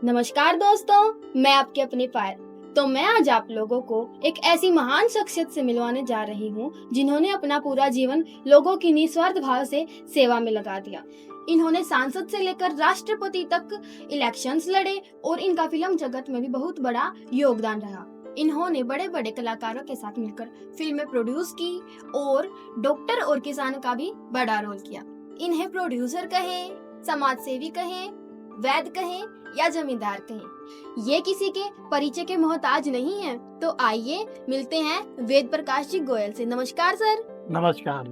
नमस्कार दोस्तों, मैं आपकी अपनी फायर। तो मैं आज आप लोगों को एक ऐसी महान शख्सियत से मिलवाने जा रही हूँ जिन्होंने अपना पूरा जीवन लोगों की निस्वार्थ भाव से सेवा में लगा दिया। इन्होंने सांसद से लेकर राष्ट्रपति तक इलेक्शंस लड़े और इनका फिल्म जगत में भी बहुत बड़ा योगदान रहा। इन्होंने बड़े बड़े कलाकारों के साथ मिलकर फिल्में प्रोड्यूस की और डॉक्टर और किसान का भी बड़ा रोल किया। इन्हें प्रोड्यूसर कहें, समाज सेवी कहें, वैद कहें या जमींदार कहें, ये किसी के परिचय के मोहताज नहीं है। तो आइए मिलते हैं वेद प्रकाश जी गोयल से। नमस्कार सर। नमस्कार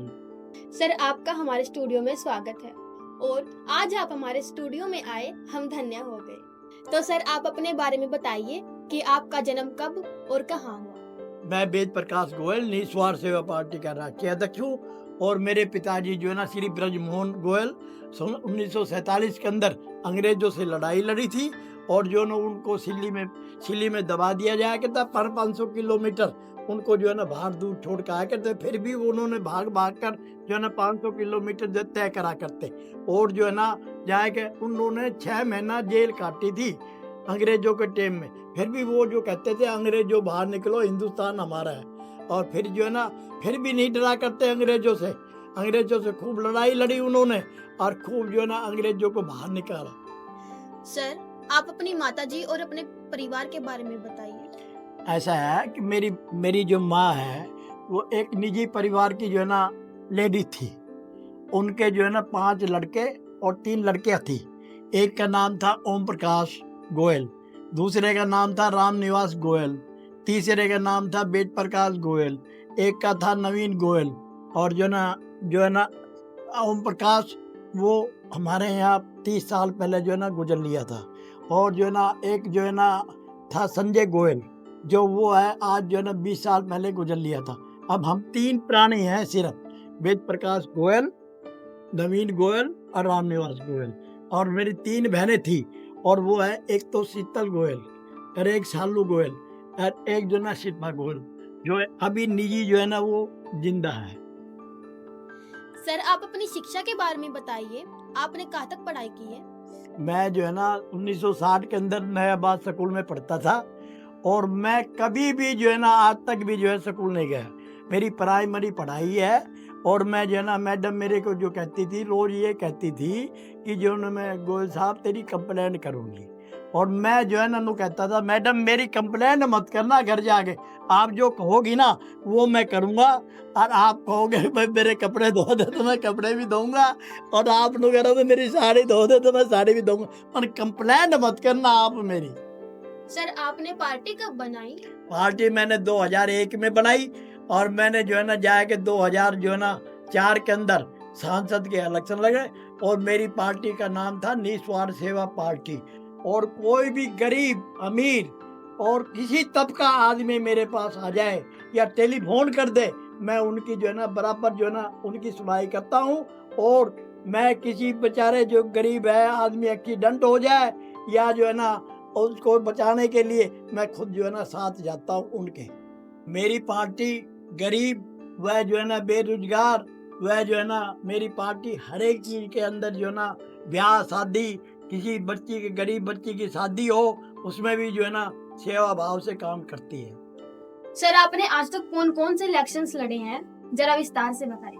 सर, आपका हमारे स्टूडियो में स्वागत है और आज आप हमारे स्टूडियो में आए, हम धन्य हो गए। तो सर, आप अपने बारे में बताइए कि आपका जन्म कब और कहाँ हुआ। मैं वेद प्रकाश गोयल निस्वार्थ सेवा पार्टी का राष्ट्रीय अध्यक्ष हूँ और मेरे पिताजी जो है ना श्री ब्रजमोहन गोयल 1947 के अंदर अंग्रेजों से लड़ाई लड़ी थी और जो ना उनको सिल्ली में दबा दिया जाया करता। पर 500 किलोमीटर उनको जो है ना बाहर दूर छोड़ के आया करते, फिर भी उन्होंने भाग कर जो है ना 500 किलोमीटर तय करा करते और जो है ना जाके उन्होंने 6 महीना जेल काटी थी अंग्रेजों के टाइम में। फिर भी वो जो कहते थे अंग्रेजों बाहर निकलो, हिंदुस्तान हमारा है। और फिर जो है ना फिर भी नहीं डरा करते अंग्रेजों से खूब लड़ाई लड़ी उन्होंने और खूब जो है ना अंग्रेजों को बाहर निकाला। सर, आप अपनी माताजी और अपने परिवार के बारे में बताइए। ऐसा है कि मेरी जो माँ है वो एक निजी परिवार की जो है ना लेडी थी। उनके जो है ना 5 लड़के और 3 लड़कियां थी। एक का नाम था ओम प्रकाश गोयल, दूसरे का नाम था राम निवास गोयल, तीसरे का नाम था वेद प्रकाश गोयल, एक का था नवीन गोयल। और जो है ना ओम प्रकाश वो हमारे यहाँ 30 साल पहले जो है ना गुजर लिया था। और जो है ना एक जो है ना था संजय गोयल, जो वो है आज जो है ना 20 साल पहले गुजर लिया था। अब हम 3 प्राणी हैं सिर्फ, वेद प्रकाश गोयल, नवीन गोयल और राम निवास गोयल। और मेरी 3 बहनें थी और वो है एक तो शीतल गोयल और एक शालू गोयल और एक जो ना शिल्पा गोयल, जो है अभी निजी जो है ना वो जिंदा है। सर, आप अपनी शिक्षा के बारे में बताइए, आपने कहाँ तक पढ़ाई की है। मैं जो है ना 1960 के अंदर नयाबाद स्कूल में पढ़ता था और मैं कभी भी जो है ना आज तक भी जो है स्कूल नहीं गया। मेरी प्राइमरी पढ़ाई है और मैं जो है ना मैडम मेरे को जो कहती थी, रोज़ ये कहती थी कि जो ना मैं गोयल साहब तेरी कंप्लेंट करूँगी। और मैं जो है ना नु कहता था मैडम मेरी कंप्लेंट मत करना, घर जाके आप जो कहोगी ना वो मैं करूँगा और आप कहोगे भाई मेरे कपड़े धो दे तो मैं कपड़े भी दूंगा और आप लोग कहोगे मेरी साड़ी धो दे तो मैं साड़ी भी दूंगा, पर कंप्लेंट मत करना आप मेरी। सर, आपने पार्टी कब बनाई। पार्टी मैंने 2001 में बनाई और मैंने जो है ना जाके 2000 जो है ना 4 के अंदर सांसद के इलेक्शन लगे और मेरी पार्टी का नाम था निस्वार्थ सेवा पार्टी। और कोई भी गरीब अमीर और किसी तबका आदमी मेरे पास आ जाए या टेलीफोन कर दे, मैं उनकी जो है ना बराबर जो है ना उनकी सुनाई करता हूँ। और मैं किसी बेचारे जो गरीब है आदमी एक्सीडेंट हो जाए या जो है ना उसको बचाने के लिए मैं खुद जो है ना साथ जाता हूँ उनके। मेरी पार्टी गरीब वह जो है ना बेरोजगार वह जो है ना मेरी पार्टी हर एक चीज़ के अंदर जो है ना ब्याह शादी किसी बच्ची की गरीब बच्ची की शादी हो उसमें भी जो है ना सेवा भाव से काम करती है। सर, आपने आज तक कौन कौन से इलेक्शंस लड़े हैं, जरा विस्तार से बताएं।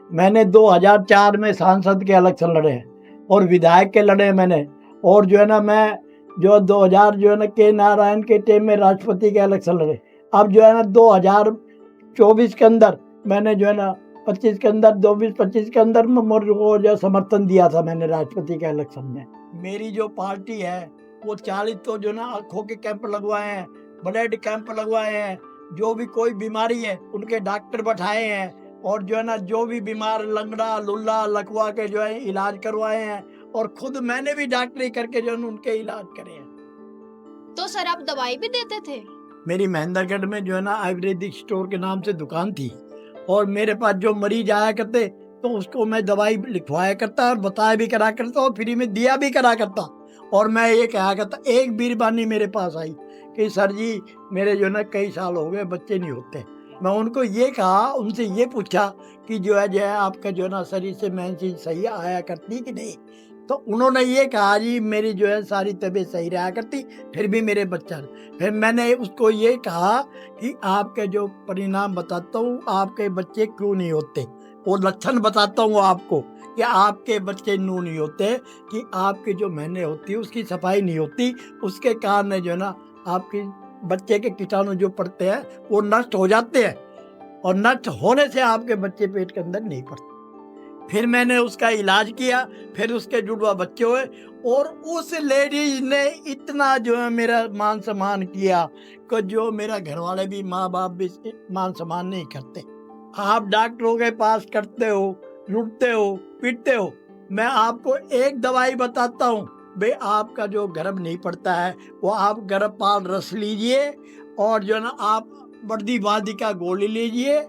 मैंने 2004 में सांसद के इलेक्शन लड़े हैं और विधायक के लड़े मैंने। और जो है ना मैं जो 2000 जो है ना के नारायण के टाइम में राष्ट्रपति के इलेक्शन लड़े। अब जो है ना 2024 के अंदर मैंने जो है ना 25 के अंदर 24-25 के अंदर मोदी को जो समर्थन दिया था मैंने राष्ट्रपति के इलेक्शन में। मेरी जो पार्टी है वो 40 तो जो ना आँखों के कैंप लगवाए हैं, ब्लड कैंप लगवाए हैं, जो भी कोई बीमारी है उनके डॉक्टर बैठाए हैं और जो है ना जो भी बीमार लंगड़ा लुल्ला लकवा के जो है इलाज करवाए हैं और खुद मैंने भी डॉक्टरी करके जो है उनके इलाज करे हैं। तो सर, आप दवाई भी देते थे। मेरी महेंद्रगढ़ में जो है ना आयुर्वेदिक स्टोर के नाम से दुकान थी और मेरे पास जो मरीज आया करते तो उसको मैं दवाई लिखवाया करता और बताया भी करा करता और फ्री में दिया भी करा करता। और मैं ये कहा करता, एक बीरबानी मेरे पास आई कि सर जी मेरे जो है ना कई साल हो गए बच्चे नहीं होते। मैं उनको ये कहा, उनसे ये पूछा कि जो है आपका जो है ना शरीर से मेन चीज़ सही आया करती कि नहीं। तो उन्होंने ये कहा जी मेरी जो है सारी तबीयत सही रहा करती, फिर भी मेरे बच्चा। फिर मैंने उसको ये कहा कि आपके जो परिणाम बताता हूँ, आपके बच्चे क्यों नहीं होते, वो लक्षण बताता हूँ आपको कि आपके बच्चे नू नहीं होते, कि आपकी जो महीने होती है उसकी सफाई नहीं होती, उसके कारण जो है ना आपकी बच्चे के कीटाणु जो पड़ते हैं वो नष्ट हो जाते हैं, और नष्ट होने से आपके बच्चे पेट के अंदर नहीं पड़ते। फिर मैंने उसका इलाज किया, फिर उसके जुड़वा बच्चे हुए, और उस लेडीज ने इतना जो है मेरा मान सम्मान किया कि जो मेरा घर वाले भी, माँ बाप भी मान सम्मान नहीं करते। आप डॉक्टरों के पास करते हो, लुटते हो, पीटते हो, मैं आपको एक दवाई बताता हूँ भाई, आपका जो गर्भ नहीं पड़ता है वो आप गर्भपाल रस लीजिए, और जो है ना आप बर्दी बादी का गोली लीजिए,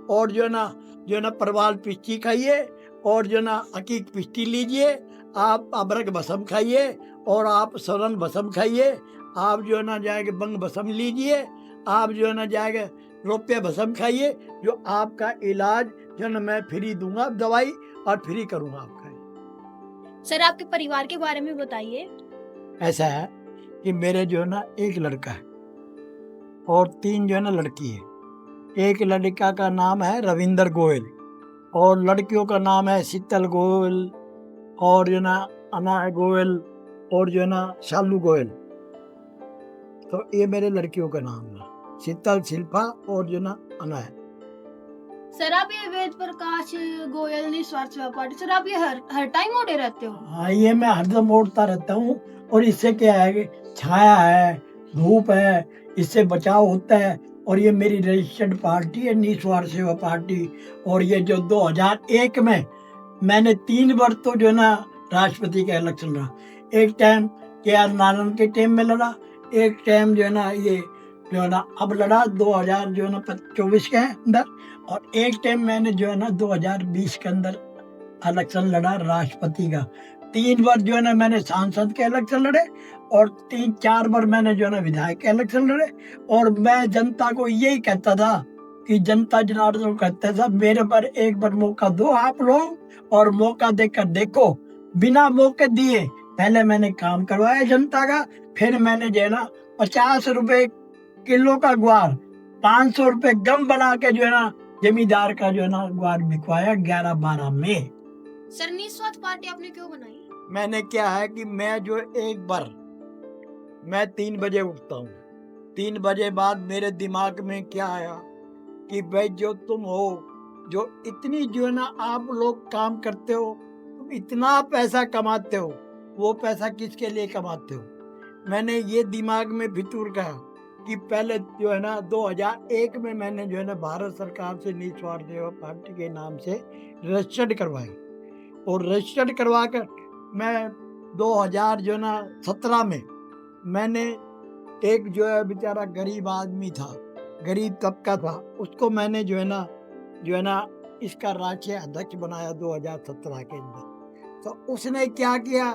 और जो है ना परवाल पिस्ती खाइए, और जो ना अकीक पिस्ती लीजिए, आप अबरक भस्म खाइए, और आप सरन भस्म खाइए, आप जो है ना जाएगा बंग भस्म लीजिए, आप जो है ना जाएगा रुपये भस्म खाइए, जो आपका इलाज जो है ना मैं फ्री दूंगा दवाई, और फ्री करूंगा आपका। सर आपके परिवार के बारे में बताइए। ऐसा है कि मेरे जो है ना एक लड़का है और 3 जो है ना लड़की है। एक लड़का का नाम है रविंदर गोयल, और लड़कियों का नाम है शीतल गोयल, और जो ना अना गोयल, और जो है ना शालू गोयल। तो ये मेरे लड़कियों का नाम है, शीतल, शिल्पा और जो ना अना है। सर आप ये वेद प्रकाश गोयल निस्वार्थ सेवा पार्टी, सर आप ये हर टाइम ओढ़े रहते हो? हाँ, ये मैं हरदम ओढ़ता रहता हूँ, और इससे क्या है कि छाया है, धूप है, इससे बचाव होता है। और ये मेरी रजिस्टर्ड पार्टी है, निस्वार्थ सेवा पार्टी। और ये जो 2001 में मैंने 3 बार तो जो है ना राष्ट्रपति का इलेक्शन लड़ा। एक टाइम KR नारायण के टाइम में लड़ा, एक टाइम जो है ना ये जो है ना अब लड़ा 2000 जो है ना 24 के अंदर, और एक टाइम मैंने जो है ना 2020 के अंदर इलेक्शन लड़ा राष्ट्रपति का। 3 बार जो है ना मैंने सांसद के इलेक्शन लड़े, और 3-4 बार मैंने जो है ना विधायक के इलेक्शन लड़े। और मैं जनता को यही कहता था कि जनता जनार्दन को कहता था मेरे पर एक बार मौका दो आप लोग, और मौका देकर देखो। बिना मौके दिए पहले मैंने काम करवाया जनता का, फिर मैंने जो है ना 50 रुपए किलो का ग्वार 500 रुपए गम बना के जो है ना जमींदार का जो है ना ग्वार बिकवाया 11-12 में। सर निस्वार्थ पार्टी आपने क्यों बनाई? मैंने क्या है कि मैं जो एक बार मैं 3 बजे उठता हूँ, 3 बजे बाद मेरे दिमाग में क्या आया कि भाई जो तुम हो, जो इतनी जो है ना आप लोग काम करते हो, तुम इतना पैसा कमाते हो, वो पैसा किसके लिए कमाते हो। मैंने ये दिमाग में फितूर कहा कि पहले जो है ना 2001 में मैंने जो है ना भारत सरकार से निस्वार्थ सेवा पार्टी के नाम से रजिस्टर्ड करवाई, और रजिस्टर्ड करवा कर मैं 2000 जो है ना 17 में मैंने एक जो है बेचारा गरीब आदमी था, गरीब तबका था, उसको मैंने जो है ना इसका राष्ट्रीय अध्यक्ष बनाया 2017 के अंदर। तो उसने क्या किया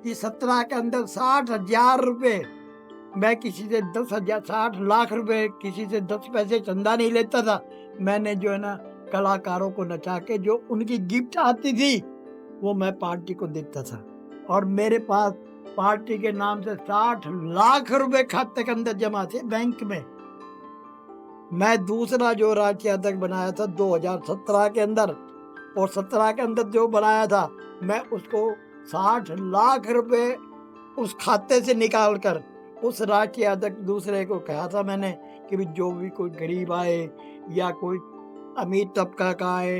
कि 17 के अंदर 60,000 रुपये, मैं किसी से 10,000 60 लाख रुपए किसी से 10 पैसे चंदा नहीं लेता था। मैंने जो है ना कलाकारों को नचा के जो उनकी गिफ्ट आती थी वो मैं पार्टी को देता था, और मेरे पास पार्टी के नाम से 60 लाख रुपए खाते के अंदर जमा थे बैंक में। मैं दूसरा जो राष्ट्रीय अध्यक्ष बनाया था 2017 के अंदर, और 17 के अंदर जो बनाया था मैं उसको 60 लाख रुपए उस खाते से निकाल कर उस राष्ट्रीय अध्यक्ष दूसरे को कहा था मैंने कि भी जो भी कोई गरीब आए, या कोई अमीर तबका का आए,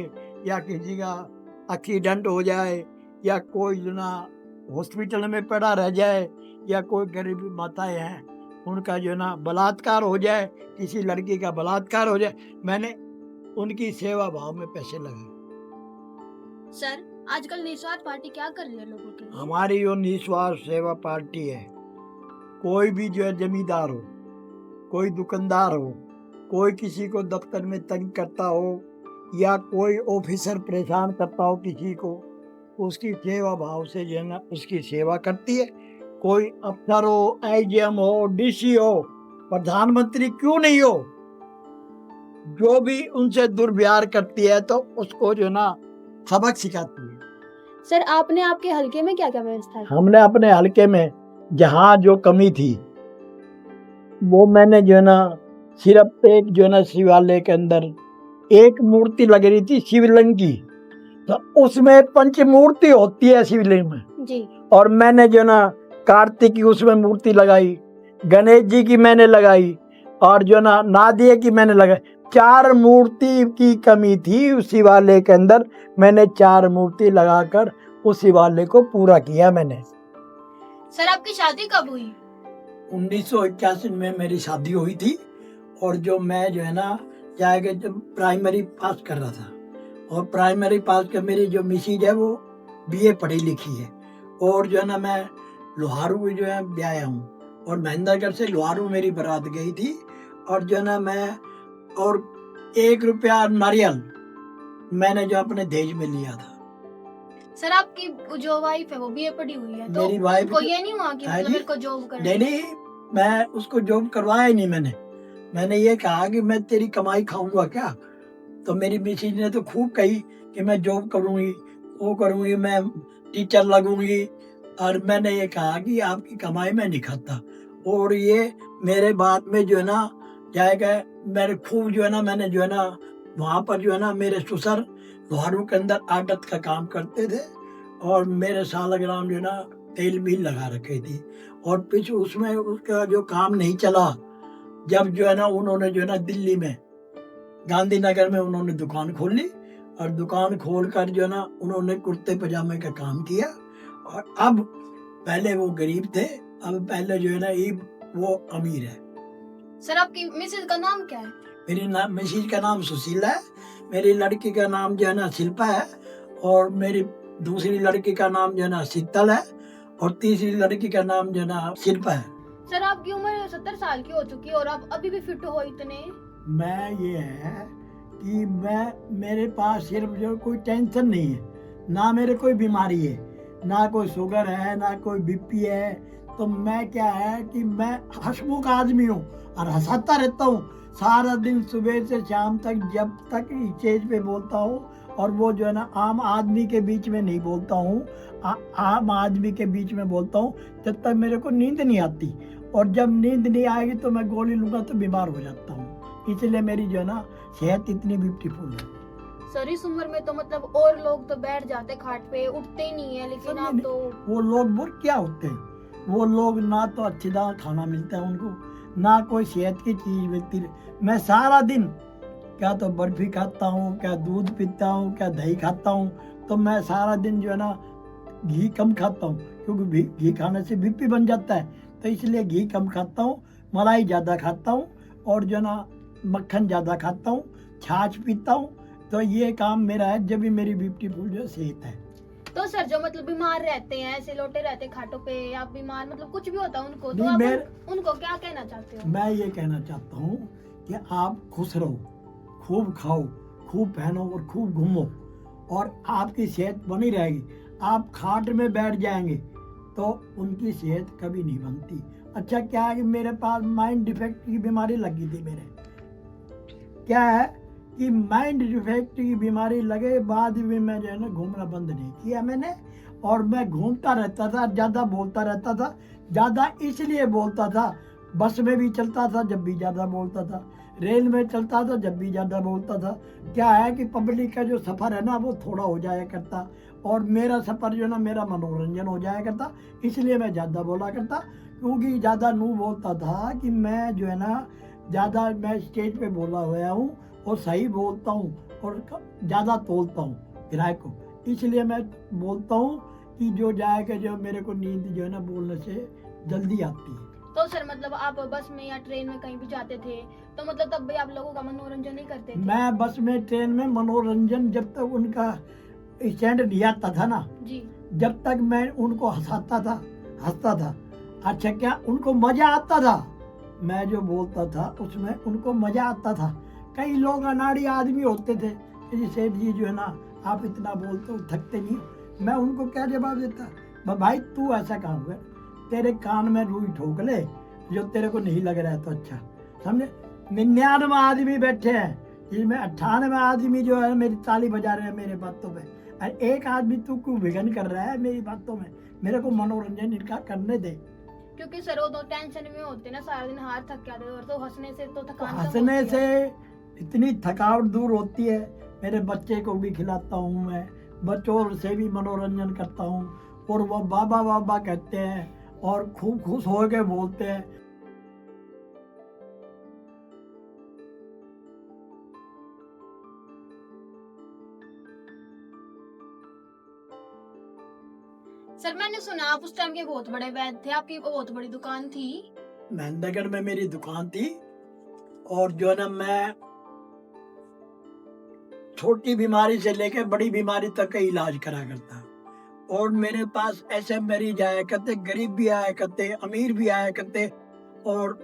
या किसी का एक्सीडेंट हो जाए, या कोई जो ना हॉस्पिटल में पड़ा रह जाए, या कोई गरीब माताएं हैं उनका जो ना बलात्कार हो जाए, किसी लड़की का बलात्कार हो जाए, मैंने उनकी सेवा भाव में पैसे लगाए। सर आजकल निस्वार्थ पार्टी क्या कर रही है लोगों के लिए? हमारी जो निस्वार्थ सेवा पार्टी है, कोई भी जो है जमींदार हो, कोई दुकानदार हो, कोई किसी को दफ्तर में तंग करता हो, या कोई ऑफिसर परेशान करता हो किसी को, उसकी सेवा भाव से जो है ना उसकी सेवा करती है। कोई अफसर हो, IGM हो, DC हो, प्रधानमंत्री क्यों नहीं हो, जो भी उनसे दुर्व्यवहार करती है तो उसको जो ना सबक सिखाती है। सर आपने आपके हलके में क्या क्या व्यवस्था की? हमने अपने हलके में जहाँ जो कमी थी वो मैंने जो है ना सिर्फ एक जो है ना शिवालय के अंदर एक मूर्ति लग रही थी शिवलिंग की, तो उसमें पंच मूर्ति होती है शिवलिंग में, जी और मैंने जो है ना कार्तिक की उसमें मूर्ति लगाई, गणेश जी की मैंने लगाई, और जो है ना नादिया की मैंने लगाई। 4 मूर्ति की कमी थी उस शिवालय के अंदर, मैंने 4 मूर्ति लगाकर उस शिवालय को पूरा किया मैंने। सर आपकी शादी कब हुई? 1981 में मेरी शादी हुई थी, और जो मैं जो है ना जाएगा जब प्राइमरी पास कर रहा था, और प्राइमरी पास कर मेरी जो मिसेज है वो बीए पढ़ी लिखी है, और जो है ना मैं लोहारू जो है ब्याया हूँ, और महेंद्रगढ़ से लोहारू मेरी बारात गई थी, और जो है ना मैं और 1 रुपया नारियल मैंने जो अपने दहेज में लिया था। सर आपकी जो वाइफ है वो बीए पढ़ी हुई है, तो मेरी वाइफ को ये नहीं हुआ कि है मतलब जी? मेरे को जॉब करनी नहीं, मैं उसको जॉब करवाया ही नहीं। मैंने ये कहा कि मैं तेरी कमाई खाऊंगा क्या, तो मेरी मिसेज ने तो खूब कही कि मैं जॉब करूंगी, वो करूंगी, मैं टीचर लगूंगी, और मैंने ये कहा कि आपकी कमाई मैं नहीं खाता। और ये मेरे बाद में जो है ना जाएगा मेरे खूब जो है ना मैंने जो है ना वहाँ पर जो है ना मेरे ससुर लोहारू के अंदर आड़त का काम करते थे, और मेरे सालग्राम जो है ना तेल मिल लगा रखी थी, और पीछे उसमें उसका जो काम नहीं चला, जब जो है ना उन्होंने जो है ना दिल्ली में गांधीनगर में उन्होंने दुकान खोल ली, और दुकान खोल कर जो है ना उन्होंने कुर्ते पजामे का काम किया, और अब पहले वो गरीब थे, अब पहले जो है ना ये वो अमीर है। सर आपकी मिसेज का नाम क्या है? मेरी मिसेज का नाम सुशीला है, मेरी लड़की का नाम जो है ना शिल्पा है, और मेरी दूसरी लड़की का नाम जो है ना शीतल है, और तीसरी लड़की का नाम जो है ना शिल्पा है। सर आपकी उम्र 70 साल की हो चुकी है और आप अभी भी फिट हो इतने। मैं ये है कि मेरे पास सिर्फ जो कोई टेंशन नहीं है, ना मेरे कोई बीमारी है, ना कोई शुगर है, ना कोई बीपी है, तो मैं क्या है कि मैं हंसमुख आदमी हूँ और हंसाता रहता हूँ सारा दिन, सुबह से शाम तक, जब तक स्टेज पे बोलता हूँ, और वो जो है ना आम आदमी के बीच में नहीं बोलता हूँ, आम आदमी के बीच में बोलता हूँ जब तक मेरे को नींद नहीं आती, और जब नींद नहीं आएगी तो मैं गोली लूँगा तो बीमार हो जाता हूँ, इसलिए मेरी जो है ना सेहत इतनी ब्यूटीफुल है। सर इस उम्र में तो मतलब और लोग तो बैठ जाते खाट पे, उठते ही नहीं है, लेकिन आप तो वो लोग बुर क्या होते हैं, वो लोग ना तो अच्छी तरह खाना मिलता है उनको, ना कोई सेहत की चीज मिलती है। मैं सारा दिन क्या तो बर्फी खाता हूँ, क्या दूध पीता हूँ, क्या दही खाता हूँ, तो मैं सारा दिन जो है ना घी कम खाता हूँ, क्योंकि घी खाने से बीपी बन जाता है, तो इसलिए घी कम खाता हूँ, मलाई ज़्यादा खाता हूँ, और जो है ना मक्खन ज़्यादा खाता हूँ, छाछ पीता हूँ, तो ये काम मेरा है, जब भी मेरी ब्यूटीफुल जो सेहत है। तो सर जो मतलब बीमार रहते हैं, ऐसे लोटे रहते हैं खाटों पे, या बीमार मतलब कुछ भी होता है उनको, तो आप उनको क्या कहना चाहते हो? मैं ये कहना चाहता हूँ कि आप खुश रहो, खूब खाओ, खूब पहनो और खूब घूमो, और आपकी सेहत बनी रहेगी। आप खाट में बैठ जाएंगे तो उनकी सेहत कभी नहीं बनती। अच्छा क्या है कि मेरे पास माइंड डिफेक्ट की बीमारी लगी थी, मेरे क्या है कि माइंड डिफेक्ट की बीमारी लगे बाद में मैं जो है ना घूमना बंद नहीं किया मैंने, और मैं घूमता रहता था, ज़्यादा बोलता रहता था, ज़्यादा इसलिए बोलता था, बस में भी चलता था जब भी ज़्यादा बोलता था, रेल में चलता था जब भी ज़्यादा बोलता था। क्या है कि पब्लिक का जो सफ़र है ना वो थोड़ा हो जाया करता, और मेरा सफ़र जो है ना मेरा मनोरंजन हो जाया करता, इसलिए मैं ज़्यादा बोला करता, क्योंकि ज़्यादा नू बोलता था कि मैं जो है ना ज़्यादा मैं स्टेज पे बोला हुआ हूँ, और सही बोलता हूँ, और ज़्यादा तोलता हूँ ग्राहक को, इसलिए मैं बोलता हूँ कि जो जाएगा जो मेरे को नींद जो है ना बोलने से जल्दी आती है। तो सर मतलब आप बस में या ट्रेन में कहीं भी जाते थे, तो मतलब तब भी आप लोगों का मनोरंजन नहीं करते थे? मैं बस में ट्रेन में मनोरंजन जब तक उनका स्टैंड नहीं आता था ना जी, जब तक मैं उनको हंसाता था, हंसता था। अच्छा क्या उनको मजा आता था, मैं जो बोलता था उसमें उनको मजा आता था। कई लोग अनाड़ी आदमी होते थे कि सेठ जी जो है ना आप इतना बोलते हो, थकते नहीं, मैं उनको क्या जवाब देता, भाई तू ऐसा काम कर, तेरे कान में रुई ठोक ले जो तेरे को नहीं लग रहा है तो अच्छा, समझे। 99 आदमी बैठे हैं, जिसमें 98 आदमी जो है मेरी ताली बजा रहे हैं मेरे बातों पे, अरे एक आदमी तू क्यों विघन कर रहा है मेरी बातों में? मेरे को मनोरंजन इनका करने दे। क्योंकि सर वो तो टेंशन में होते ना, सारा दिन हाथ थक जाते और तो हंसने से तो थकान कम हंसने होती से है। इतनी थकावट दूर होती है। मेरे बच्चे को भी खिलाता हूँ मैं, बच्चों से भी मनोरंजन करता हूँ, और वो बाबा बाबा कहते हैं और खूब खुश हो के बोलते हैं। सर मैंने सुना आप उस टाइम के बहुत बड़े वैद्य थे, आपकी बहुत बड़ी दुकान थी। महेंद्रगढ़ में मेरी दुकान थी, और जो है ना मैं छोटी बीमारी से लेकर बड़ी बीमारी तक का इलाज करा करता। और मेरे पास ऐसे मरीज आया करते, गरीब भी आया करते, अमीर भी आया करते, और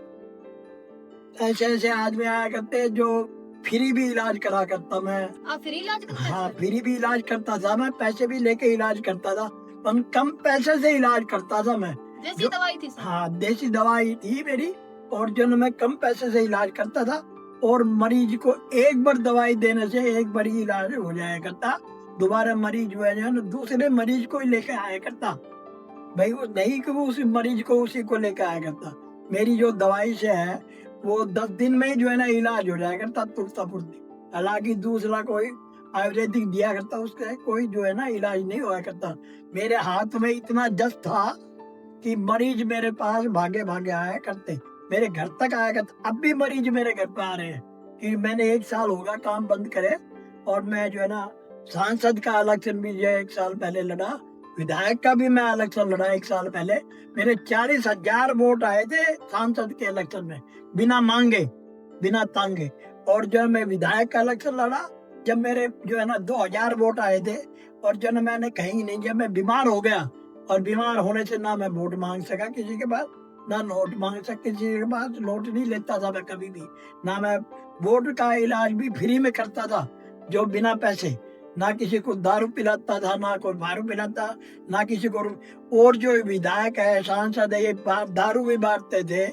ऐसे ऐसे आदमी आया करते जो फ्री भी इलाज करा करता मैं। आप फ्री इलाज करते हैं हाँ, सर? फ्री भी इलाज करता था मैं, पैसे भी लेके इलाज करता था, पर कम पैसे से इलाज करता था मैं। देसी जो दवाई थी सर? हाँ, देसी दवाई थी मेरी, और जो ना मैं कम पैसे से इलाज करता था, और मरीज को एक बार दवाई देने से एक बार ही इलाज हो जाया करता। दोबारा मरीज जो है ना दूसरे मरीज को ही लेके आया करता। भाई वो नहीं कि वो उसी मरीज को उसी को लेके आया करता। मेरी जो दवाई से है वो 10 दिन में ही जो है ना इलाज हो जाया करता, तुरता फुर्ती। हालांकि दूसरा कोई आयुर्वेदिक दिया करता, उसका कोई जो है ना इलाज नहीं हुआ करता। मेरे हाथ में इतना जस था कि मरीज मेरे पास भागे भागे आया करते, मेरे घर तक आया करते। अब भी मरीज मेरे घर पे आ रहे हैं कि मैंने 1 साल होगा काम बंद करे, और मैं जो है ना सांसद का इलेक्शन भी जो है 1 साल पहले लड़ा, विधायक का भी मैं इलेक्शन लड़ा 1 साल पहले। मेरे 40,000 वोट आए थे सांसद के इलेक्शन में, बिना मांगे बिना तांगे। और जो है मैं विधायक का इलेक्शन लड़ा, जब मेरे जो है ना 2,000 वोट आए थे, और जो है मैंने कहीं नहीं, जब मैं बीमार हो गया, और बीमार होने से ना मैं वोट मांग सका किसी के पास, ना नोट मांग सका किसी के पास, नोट नहीं लेता था मैं कभी भी। ना मैं वोट का इलाज भी फ्री में करता था, जो बिना पैसे, ना किसी को दारू पिलाता था, ना कोई दारू पिलाता, ना किसी को। और जो विधायक है, सांसद है, ये दारू भी बांटते थे,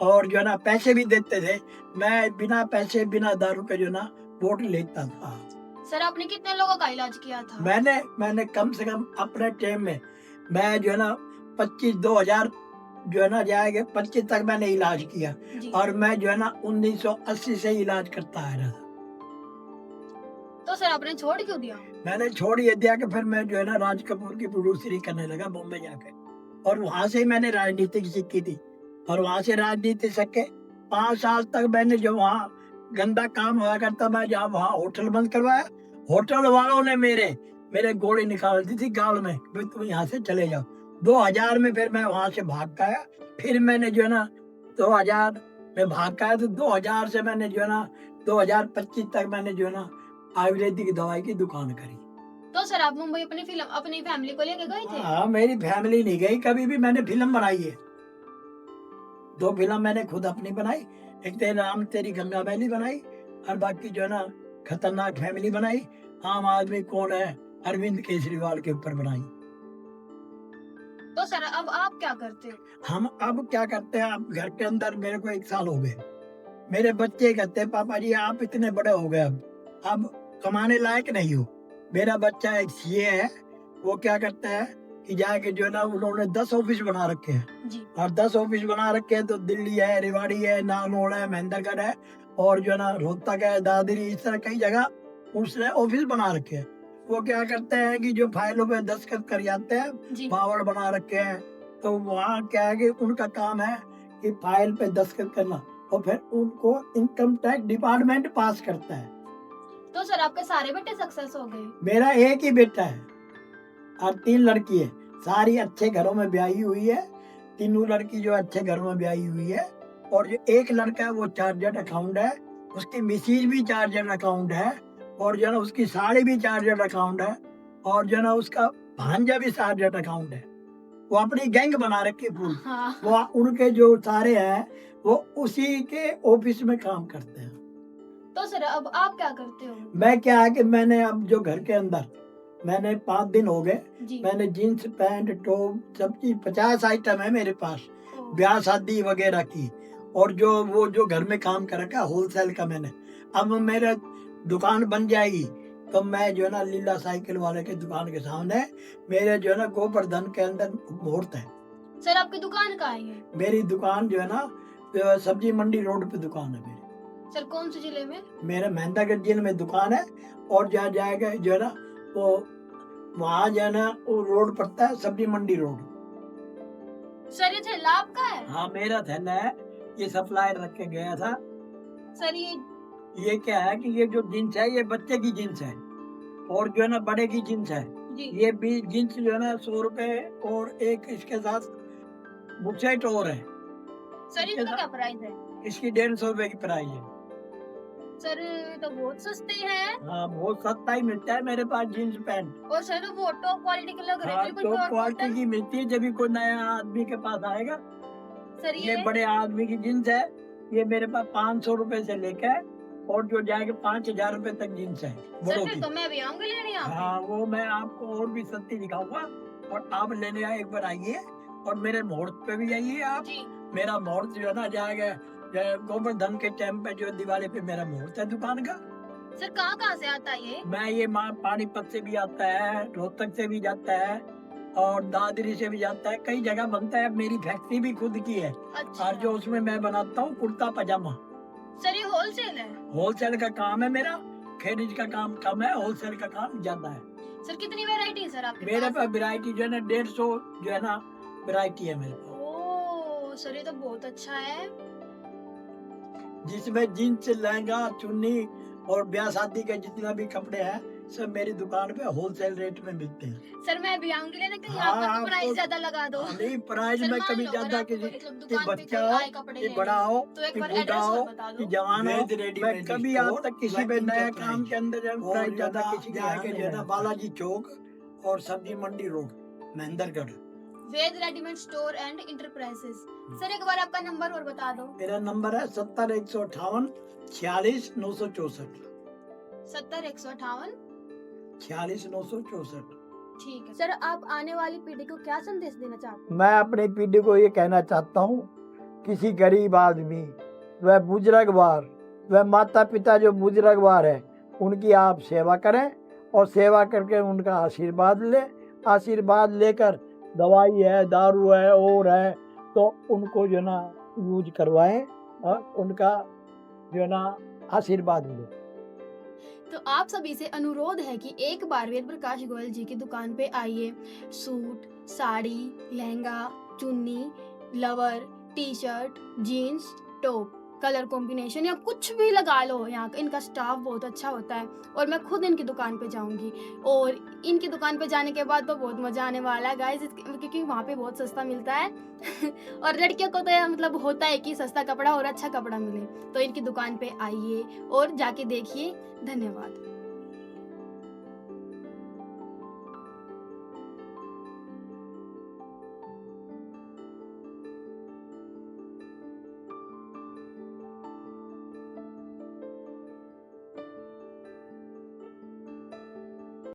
और जो है ना पैसे भी देते थे। मैं बिना पैसे बिना दारू के जो ना वोट लेता था। सर आपने कितने लोगों का इलाज किया था? मैंने कम से कम अपने टाइम में मैं जो है ना 2000 जो है ना जाएगा 25 तक मैंने इलाज किया, जी। और मैं जो है ना 1980 से इलाज करता आ रहा था। तो सर आपने छोड़ क्यों दिया? मैंने छोड़ ये दिया कि फिर मैं जो है ना राज कपूर की प्रोड्यूसरी करने लगा बॉम्बे जाके, और वहां से ही मैंने राजनीति सीखी थी, और वहां से राजनीति सीख के 5 साल तक मैंने जो वहाँ गंदा काम हुआ करता, मैं जहाँ वहाँ होटल बंद करवाया, होटल वालों ने मेरे गोली निकाल दी थी गाल में, भाई तुम यहाँ से चले जाओ। 2000 में फिर मैं वहां से भाग गया। फिर मैंने जो है ना 2000 में भाग गया, तो 2000 से मैंने जो है ना 2025 तक मैंने जो है ना आयुर्वेदिक दवाई की दुकान करी। तो सर आप मुंबई अपनी फैमिली को लेके गए थे? हाँ, मेरी फैमिली नहीं गई कभी भी। मैंने फिल्म बनाई है, 2 फिल्म मैंने खुद अपनी बनाई। एक तेरे नाम तेरी गंगा मैली बनाई, और बाकी जो है ना खतरनाक फैमिली बनाई, आम आदमी कौन है अरविंद केजरीवाल के ऊपर बनाई। तो सर अब आप क्या करते हो? हम अब क्या करते हैं, अब घर के अंदर मेरे को 1 साल हो गए, मेरे बच्चे कहते हैं पापा जी आप इतने बड़े हो गए, अब कमाने लायक नहीं हो। मेरा बच्चा एक सीए है, वो क्या करता है कि जाके जो है ना उन्होंने 10 ऑफिस बना रखे हैं, जी। और 10 ऑफिस बना रखे हैं, तो दिल्ली है, रेवाड़ी है, नागौर है, महेंद्रगढ़ है, और जो है ना रोहतक है, दादरी, इस तरह कई जगह उसने ऑफिस बना रखे हैं। वो क्या करते हैं कि जो फाइलों पे दस्तखत कर जाते हैं, जी। पावर बना रखे हैं, तो वहाँ क्या है कि उनका काम है कि फाइल पे दस्तखत करना, और फिर उनको इनकम टैक्स डिपार्टमेंट पास करता है। तो सर आपके सारे बेटे सक्सेस हो गए? मेरा एक ही बेटा है और 3 लड़की है, सारी अच्छे घरों में ब्याही हुई है, तीनों लड़की जो अच्छे घरों में ब्याही हुई है। और जो एक लड़का है वो चार्टर्ड अकाउंट है, उसकी मिसेज भी चार्टर्ड अकाउंट है, और जो है ना उसकी साड़ी भी चार्टर्ड अकाउंट है, और जो है ना उसका भांजा भी चार्टर्ड अकाउंट है। वो अपनी गैंग बना रखी फूल। हाँ। वो उनके जो सारे हैं वो उसी के ऑफिस में काम करते हैं। तो सर अब आप क्या करते हो? मैं क्या है कि मैंने अब जो घर के अंदर मैंने 5 दिन हो गए, जी। मैंने जीन्स पैंट टॉप सब चीज 50 आइटम है मेरे पास, ब्याह शादी वगैरह की, और जो वो जो घर में काम कर रखा होलसेल का मैंने। अब मेरा दुकान बन जाएगी, तो मैं जो है ना लीला साइकिल वाले की दुकान के सामने मेरे जो है ना गोवर्धन के अंदर मुहूर्त है। सर आपकी दुकान कहाँ है ये? मेरी दुकान जो है ना सब्जी मंडी रोड पे दुकान है मेरी। सर कौन से जिले में? मेरे महेंद्रगढ़ जिले में दुकान है। और जहाँ जाएगा जो है ना वो वहाँ जो है ना वो रोड पड़ता है सब्जी मंडी रोड। सर ये थैला आपका है? हाँ मेरा थैला है। ये सप्लायर रख के गया था। सर ये क्या है कि ये जो जींस है ये बच्चे की जींस है और जो है ना बड़े की जींस है। जी ये भी जींस जो है ना 100 रुपए और एक इसके साथ बुशर्ट और है। सर इसका क्या प्राइस है? इसकी 150 रुपए की प्राइस है। सर तो बहुत सस्ते हैं। हाँ बहुत सस्ता ही मिलता है मेरे पास जींस पैंट। और सर वो टॉप क्वालिटी के लग रहे हाँ हैं तो क्वालिटी की मिलती है जब भी कोई नया आदमी के पास आएगा। सर ये बड़े आदमी की जींस है। ये मेरे पास 500 रुपए से लेकर और जो जाएगा 5000 रुपए तक जींस है बड़ों की। तो मैं अभी आऊंगी लेने यहाँ पे। हाँ वो मैं आपको और भी सस्ती दिखाऊंगा और आप लेने आए एक बार आइए और मेरे मुहूर्त पे भी आइए आप। जी मेरा मुहूर्त जो है ना जाएगा गोवर्धन के टाइम पे जो दिवाली पे मेरा मुहूर्त है दुकान का। सर कहाँ से आता है ये? मैं ये पानीपत से भी आता है, रोहतक से भी जाता है और दादरी से भी जाता है। कई जगह बनता है। मेरी फैक्ट्री भी खुद की है। अच्छा और जो उसमें मैं बनाता हूँ कुर्ता पजामा। सर ये होलसेल है? होलसेल का काम है मेरा। खरीद का काम कम है, होलसेल का काम ज्यादा है। सर कितनी वैरायटी है सर आपके मेरे पास? पास वैरायटी जो है ना 150 जो है ना वैरायटी है मेरे पास। ओह सर ये तो बहुत अच्छा है। जिसमें जींस लहंगा चुन्नी और ब्याह शादी के जितना भी कपड़े हैं सब मेरी दुकान पे होलसेल रेट में मिलते हैं। सर मैं भी आऊंगी लेने के हाँ, यहाँ पर तो आपको- प्राइस ज्यादा लगा दो। नहीं प्राइस सर में मान कभी लो अगर ज्यादा आपको किसी मतलब कि दुकान पे बच्चा कोई हो आए कपड़े कि लेने, बड़ा हो तो एक कि बार बूढ़ा एड्रेस हो और बता कि दो। जवान हो। वेद रेडीमेड मैं कभी आज स्टोर, तक किसी पे वैकिंग नया एंटरप्राइज। काम के अंदर और प्राइस ज्यादा जो किसी के ना यहाँ के जो है ना यहाँ बालाजी चौक और सब्जी मंडी road Mahendragarh. Ved readymade store and enterprises. Sir एक बार आपका नंबर और बता दो। मेरा नंबर है 70 158 46 964 70 158 46 964। ठीक है। सर आप आने वाली पीढ़ी को क्या संदेश देना चाहते हैं? मैं अपनी पीढ़ी को ये कहना चाहता हूँ किसी गरीब आदमी वह बुजुर्गवार वह माता पिता जो बुजुर्गवार है उनकी आप सेवा करें और सेवा करके उनका आशीर्वाद लें। आशीर्वाद लेकर दवाई है दारू है और है तो उनको जो ना यूज करवाएं और उनका जो ना आशीर्वाद लें। तो आप सभी से अनुरोध है कि एक बार वेद प्रकाश गोयल जी की दुकान पे आइए। सूट, साड़ी, लहंगा, चुन्नी, lower, T shirt, jeans, top, colour combination या कुछ भी लगा लो। यहाँ का इनका स्टाफ बहुत अच्छा होता है और मैं खुद इनकी दुकान पे जाऊंगी और इनकी दुकान पे जाने के बाद तो बहुत मज़ा आने वाला है गाइस, क्योंकि वहाँ पे बहुत सस्ता मिलता है और लड़कियों को तो मतलब होता है कि सस्ता कपड़ा और अच्छा कपड़ा मिले। तो इनकी दुकान पे आइए और जाके देखिए। धन्यवाद।